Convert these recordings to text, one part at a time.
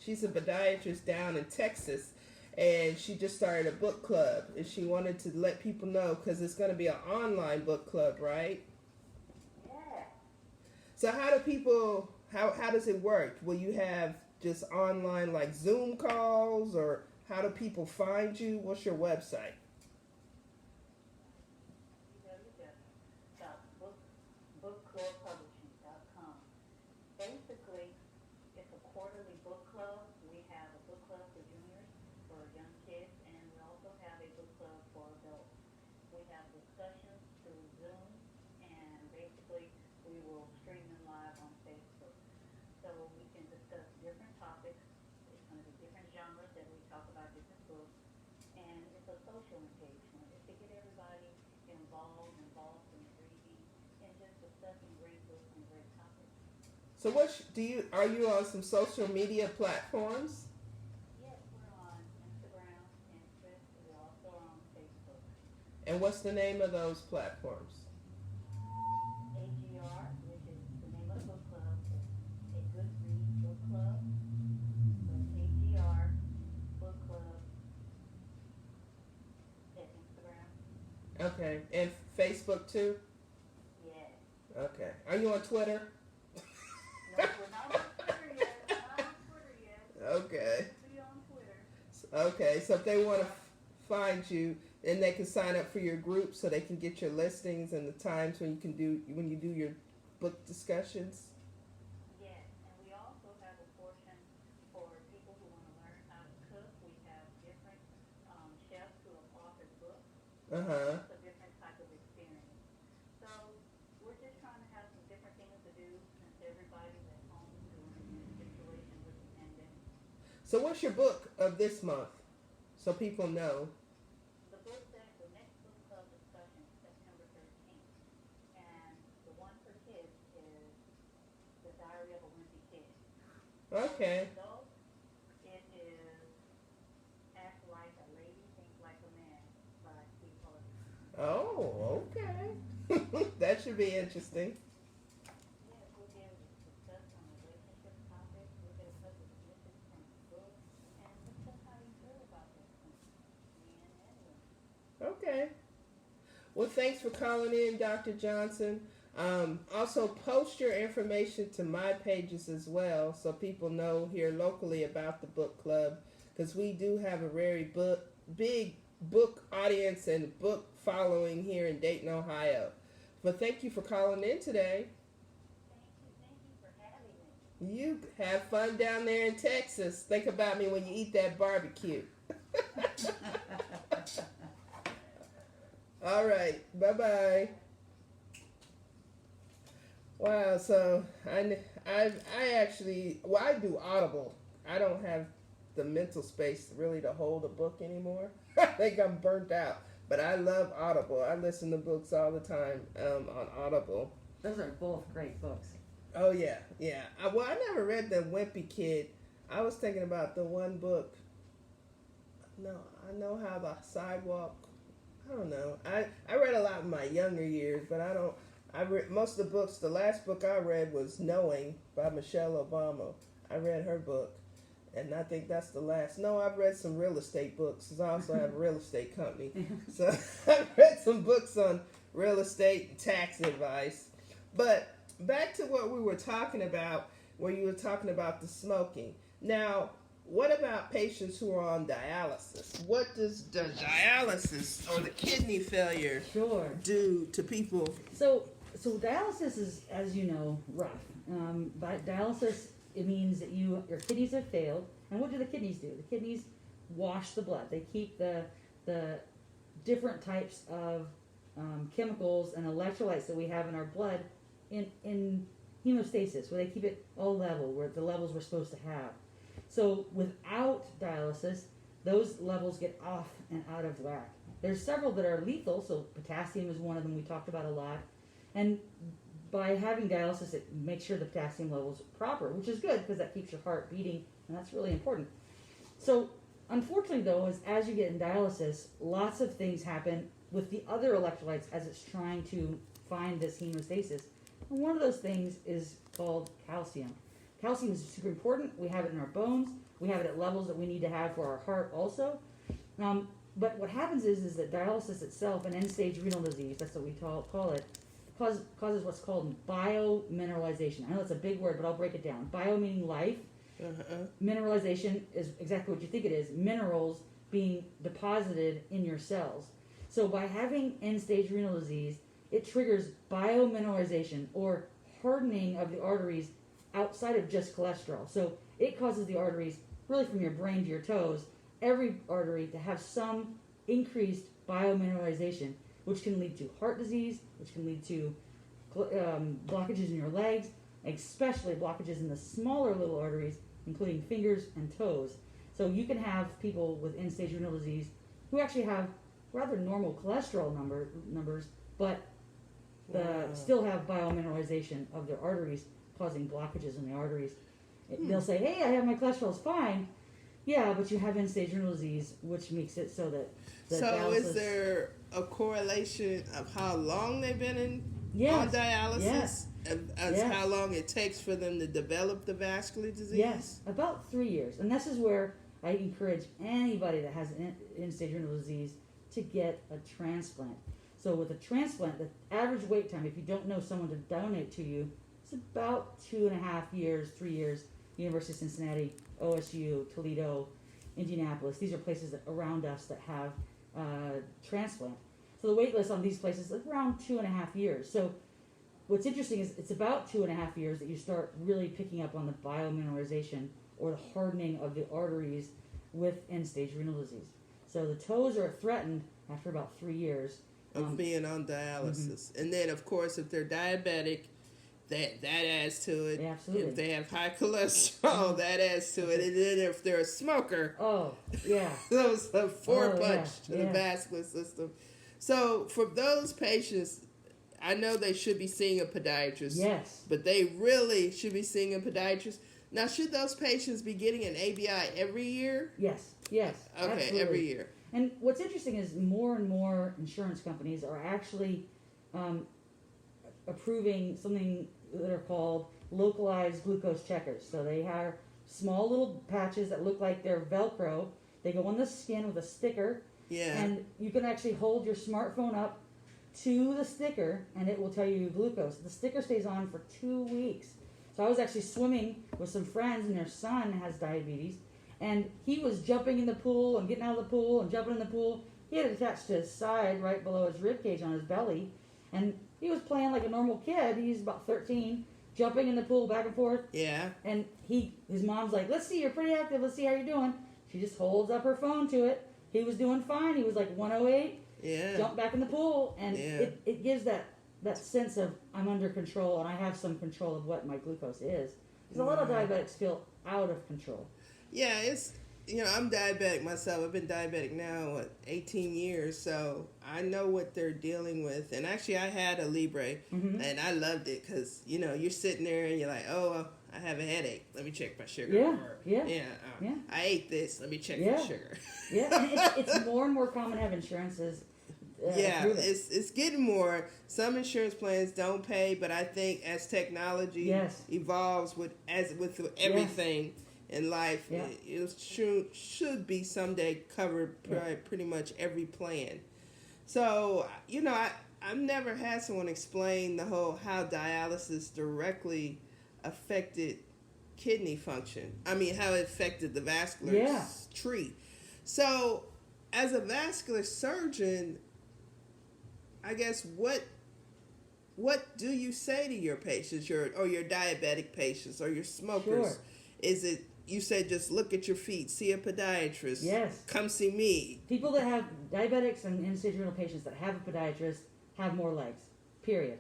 she's a podiatrist down in Texas, and she just started a book club, and she wanted to let people know because it's going to be an online book club, right? Yeah. So how do people? How does it work? Will you have just online like Zoom calls, or how do people find you? What's your website? www.bookclubpublishing.com. Basically, it's a quarterly book club. We have a book club for juniors, for young kids, and we also have a book club for adults. We have discussions through Zoom, and basically we will stream them live on Facebook. So we can discuss different topics. It's going to be different genres that we talk about different books, and it's a social engagement. It's to get everybody involved in reading and just discussing great books and great topics. So are you on some social media platforms? Yes, we're on Instagram, Pinterest, and we're also on Facebook. And what's the name of those platforms? AGR, which is the name of the book club, is a good read book club. So AGR book club at Instagram. Okay, and Facebook too? Yes. Okay. Are you on Twitter? No, we're not on Twitter yet. We're not on Twitter yet. Okay. We'll be on Twitter. Okay, so if they want to find you, then they can sign up for your group so they can get your listings and the times when you do your book discussions. Yes, and we also have a portion for people who want to learn how to cook. We have different chefs who have authored books. Uh-huh. It's a different type of experience. So we're just trying to have some different things to do since everybody's at home during this situation with the pandemic. So what's your book of this month? So people know. The next book club discussion is September 13th. And the one for kids is The Diary of a Wimpy Kid. Okay. Adults, it is Act Like a Lady, Think Like a Man by Steve Harvey. Oh, okay. That should be interesting. Yes, we'll be able to discuss some relationship topics, look at a couple of snippets from the book, and discuss how you feel about this one, men and women. Okay. Well, thanks for calling in, Dr. Johnson. Also, post your information to my pages as well so people know here locally about the book club, because we do have a very big book audience and book following here in Dayton, Ohio. But thank you for calling in today. Thank you for having me. You have fun down there in Texas. Think about me when you eat that barbecue. All right. Bye-bye. Wow. So I actually, I do Audible. I don't have the mental space really to hold a book anymore. I think I'm burnt out. But I love Audible. I listen to books all the time on Audible. Those are both great books. Oh, yeah, yeah. I never read The Wimpy Kid. I was thinking about the one book. No, I know how the sidewalk. I don't know. I read a lot in my younger years, but I read most of the books. The last book I read was Knowing by Michelle Obama. I read her book, and I think that's the last. No, I've read some real estate books, because I also have a real estate company. So I've read some books on real estate and tax advice. But back to what we were talking about, where you were talking about the smoking. Now, what about patients who are on dialysis? What does the dialysis or the kidney failure do to people? So dialysis is, as you know, rough. By dialysis, it means that your kidneys have failed. And what do the kidneys do? The kidneys wash the blood. They keep the different types of chemicals and electrolytes that we have in our blood in hemostasis, where they keep it all level, where the levels we're supposed to have. So without dialysis, those levels get off and out of whack. There's several that are lethal, so potassium is one of them we talked about a lot. And by having dialysis, it makes sure the potassium level's proper, which is good because that keeps your heart beating, and that's really important. So unfortunately, though, as you get in dialysis, lots of things happen with the other electrolytes as it's trying to find this hemostasis. And one of those things is called calcium. calcium is super important. We have it in our bones. We have it at levels that we need to have for our heart also. But what happens is that dialysis itself and end-stage renal disease, that's what we call it, causes what's called biomineralization. I know it's a big word, but I'll break it down. Bio meaning life. Mineralization is exactly what you think it is. Minerals being deposited in your cells. So by having end-stage renal disease, it triggers biomineralization or hardening of the arteries outside of just cholesterol. So it causes the arteries, really from your brain to your toes, every artery to have some increased biomineralization, which can lead to heart disease, which can lead to blockages in your legs, especially blockages in the smaller little arteries, including fingers and toes. So you can have people with end-stage renal disease who actually have rather normal cholesterol numbers, but still have biomineralization of their arteries, causing blockages in the arteries. They'll say, hey, I have my cholesterol's fine. Yeah, but you have end-stage renal disease, which makes it so that dialysis... is there a correlation of how long they've been on dialysis? Yes. As how long it takes for them to develop the vascular disease? Yes, about 3 years. And this is where I encourage anybody that has end-stage renal disease to get a transplant. So with a transplant, the average wait time, if you don't know someone to donate to you, it's about 2.5 years, 3 years. University of Cincinnati, OSU, Toledo, Indianapolis. These are places that around us that have transplant. So the wait list on these places is around 2.5 years. So what's interesting is it's about 2.5 years that you start really picking up on the biomineralization or the hardening of the arteries with end-stage renal disease. So the toes are threatened after about 3 years. Of being on dialysis. And then, of course, if they're diabetic, that adds to it. Yeah, absolutely. If they have high cholesterol, that adds to it. And then if they're a smoker, those are punch to the vascular system. So for those patients, I know they should be seeing a podiatrist. Yes. But they really should be seeing a podiatrist. Now, should those patients be getting an ABI every year? Yes. Okay, absolutely. every year. And what's interesting is more and more insurance companies are actually approving something that are called localized glucose checkers. So they have small little patches that look like they're Velcro. They go on the skin with a sticker. Yeah. And you can actually hold your smartphone up to the sticker and it will tell you your glucose. The sticker stays on for 2 weeks. So I was actually swimming with some friends and their son has diabetes. And he was jumping in the pool and getting out of the pool and jumping in the pool. He had it attached to his side right below his rib cage on his belly. And he was playing like a normal kid. He's about 13, jumping in the pool back and forth. Yeah. And his mom's like, let's see, you're pretty active. Let's see how you're doing. She just holds up her phone to it. He was doing fine. He was like 108. Yeah. Jumped back in the pool. And it gives that sense of I'm under control and I have some control of what my glucose is. Because a lot of diabetics feel out of control. Yeah, I'm diabetic myself. I've been diabetic now, 18 years, so I know what they're dealing with. And actually, I had a Libre, and I loved it because, you're sitting there and you're like, oh, I have a headache. Let me check my sugar. I ate this. Let me check my sugar. And it's more and more common to have insurances. It's getting more. Some insurance plans don't pay, but I think as technology evolves with everything in life, it should be someday covered by pretty much every plan. So, I've never had someone explain how dialysis directly affected kidney function. I mean, how it affected the vascular tree. So, as a vascular surgeon, I guess what do you say to your patients, your diabetic patients or your smokers? Sure. Is it you say just look at your feet, see a podiatrist? Yes. Come see me. People that have diabetics and end-stage renal patients that have a podiatrist have more legs. Period.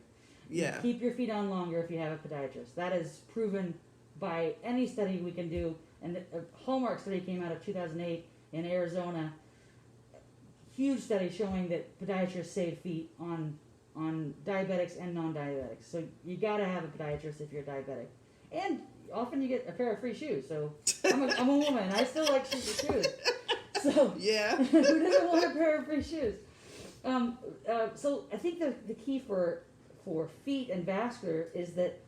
Yeah. You keep your feet on longer if you have a podiatrist. That is proven by any study we can do. And a Hallmark study came out of 2008 in Arizona. Huge study showing that podiatrists save feet on diabetics and non-diabetics. So you got to have a podiatrist if you're diabetic. And often you get a pair of free shoes. So I'm a woman. I still like shoes. So yeah. Who doesn't want a pair of free shoes? So I think the key for feet and vascular is that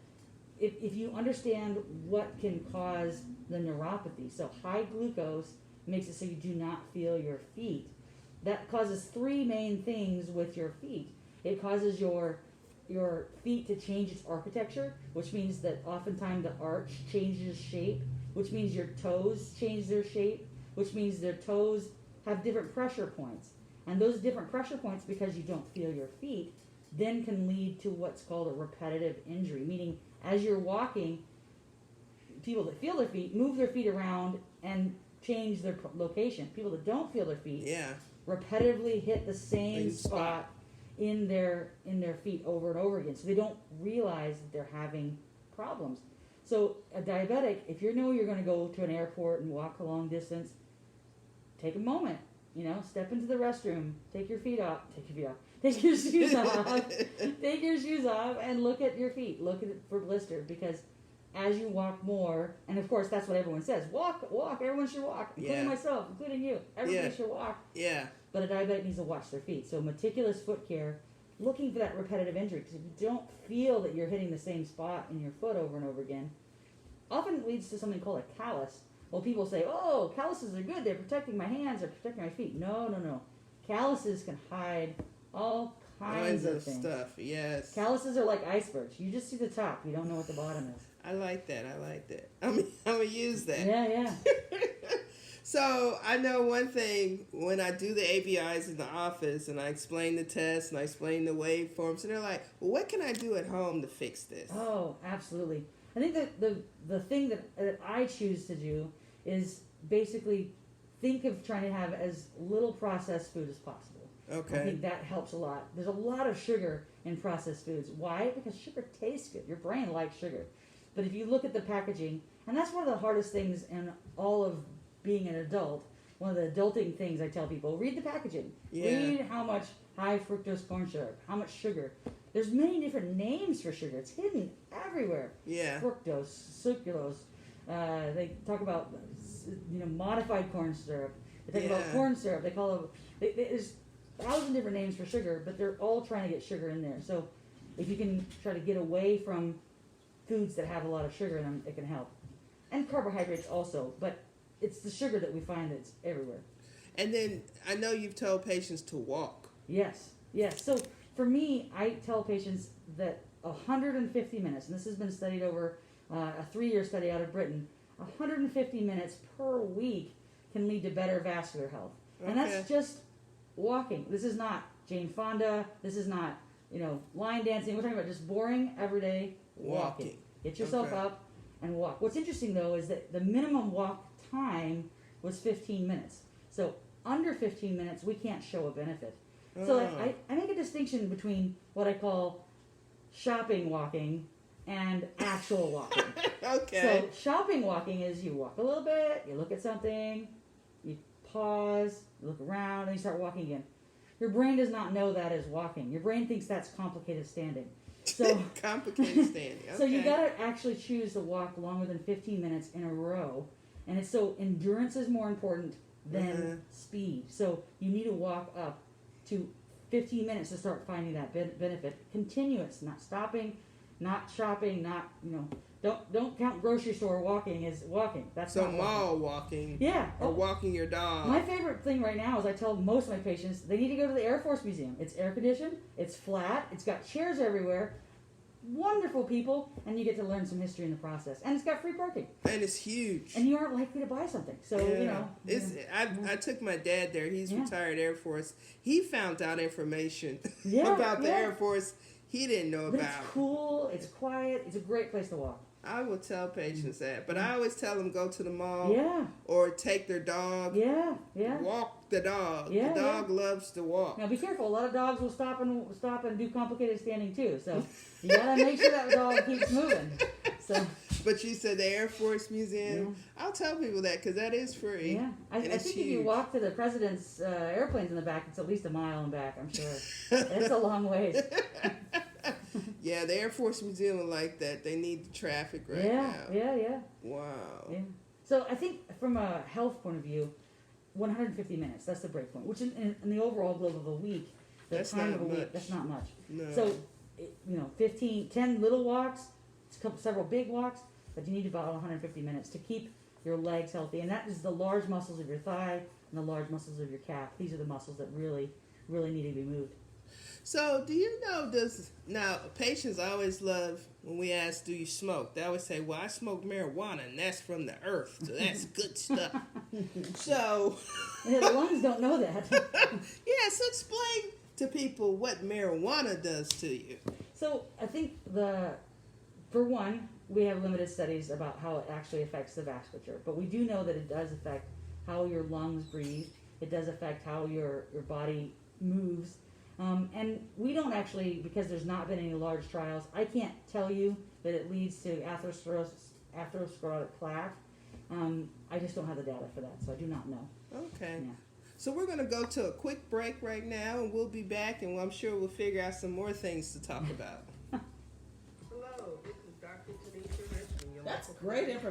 if you understand what can cause the neuropathy, so high glucose makes it so you do not feel your feet. That causes three main things with your feet. It causes your feet to change its architecture, which means that oftentimes the arch changes shape, which means your toes change their shape, which means their toes have different pressure points. And those different pressure points, because you don't feel your feet, then can lead to what's called a repetitive injury, meaning as you're walking, people that feel their feet move their feet around and change their location. People that don't feel their feet repetitively hit the same spot in their feet over and over again. So they don't realize that they're having problems. So a diabetic, if you know you're going to go to an airport and walk a long distance, take a moment, step into the restroom, take your shoes off, take your shoes off and look at your feet, look at it for blisters, because as you walk more, and of course that's what everyone says, walk, everyone should walk, including myself, including you, everybody should walk. Yeah. But a diabetic needs to watch their feet. So meticulous foot care, looking for that repetitive injury, because if you don't feel that you're hitting the same spot in your foot over and over again, often leads to something called a callus. Well, people say, oh, calluses are good, they're protecting my hands, they're protecting my feet. No. Calluses can hide all kinds of things. Stuff, yes. Calluses are like icebergs. You just see the top, you don't know what the bottom is. I like that. I'm going to use that. Yeah. So I know one thing, when I do the ABIs in the office and I explain the tests and I explain the waveforms, and they're like, well, what can I do at home to fix this? Oh, absolutely. I think that the thing that I choose to do is basically think of trying to have as little processed food as possible. Okay. I think that helps a lot. There's a lot of sugar in processed foods. Why? Because sugar tastes good. Your brain likes sugar. But if you look at the packaging, and that's one of the hardest things in all of being an adult, one of the adulting things I tell people, read the packaging. Yeah. Read how much high fructose corn syrup, how much sugar. There's many different names for sugar. It's hidden everywhere. Yeah. Fructose, sucralose. They talk about modified corn syrup. They talk about corn syrup. They call it. There's 1,000 different names for sugar, but they're all trying to get sugar in there. So if you can try to get away from foods that have a lot of sugar in them, it can help. And carbohydrates also, but it's the sugar that we find that's everywhere. And then I know you've told patients to walk. Yes. So for me, I tell patients that 150 minutes, and this has been studied over a 3-year study out of Britain, 150 minutes per week can lead to better vascular health. Okay. And that's just walking. This is not Jane Fonda. This is not, line dancing. We're talking about just boring, everyday walking. Get yourself up and walk. What's interesting, though, is that the minimum walk time was 15 minutes. So under 15 minutes, we can't show a benefit. So I make a distinction between what I call shopping walking and actual walking. Okay. So shopping walking is you walk a little bit, you look at something, you pause, you look around, and you start walking again. Your brain does not know that as walking. Your brain thinks that's complicated standing. So complicated standing. Okay. So you got to actually choose to walk longer than 15 minutes in a row. And it's so endurance is more important than speed. So you need to walk up to 15 minutes to start finding that benefit. Continuous, not stopping, not shopping, not, don't count grocery store walking as walking. That's so not mall walking. Yeah. Or walking your dog. My favorite thing right now is I tell most of my patients they need to go to the Air Force Museum. It's air conditioned, it's flat, it's got chairs everywhere. Wonderful people, and you get to learn some history in the process. And it's got free parking. And it's huge. And you aren't likely to buy something. So, I took my dad there. He's retired Air Force. He found out information about the Air Force he didn't know about. It's cool. It's quiet. It's a great place to walk. I will tell patients that. But I always tell them go to the mall. Or take their dog. Walk the dog. The dog loves to walk. Now be careful. A lot of dogs will stop and do complicated standing too. So you gotta make sure that dog keeps moving. So. But you said the Air Force Museum. I'll tell people that because that is free. Yeah, I think huge. If you walk to the president's airplanes in the back, it's at least a mile and back. I'm sure. It's a long ways. Yeah, the Air Force Museum is like that. They need the traffic right now. Yeah. Wow. Yeah. So I think from a health point of view, 150 minutes, that's the break point, which in the overall globe of a week, the time of a week, that's not much. No. So, 10 little walks, several big walks, but you need about 150 minutes to keep your legs healthy. And that is the large muscles of your thigh and the large muscles of your calf. These are the muscles that really, really need to be moved. So, do you know now patients always love when we ask, do you smoke? They always say, well, I smoke marijuana, and that's from the earth, so that's good stuff. So, Yeah, the lungs don't know that. yeah, so explain to people what marijuana does to you. So I think for one, we have limited studies about how it actually affects the vasculature, but we do know that it does affect how your lungs breathe. It does affect how your body moves. And we don't actually, because there's not been any large trials, I can't tell you that it leads to atherosclerotic plaque. I just don't have the data for that, so I do not know. Okay. Yeah. So we're going to go to a quick break right now, and we'll be back, and I'm sure we'll figure out some more things to talk about. Hello, this is Dr. Tanisha Richmond. That's great information.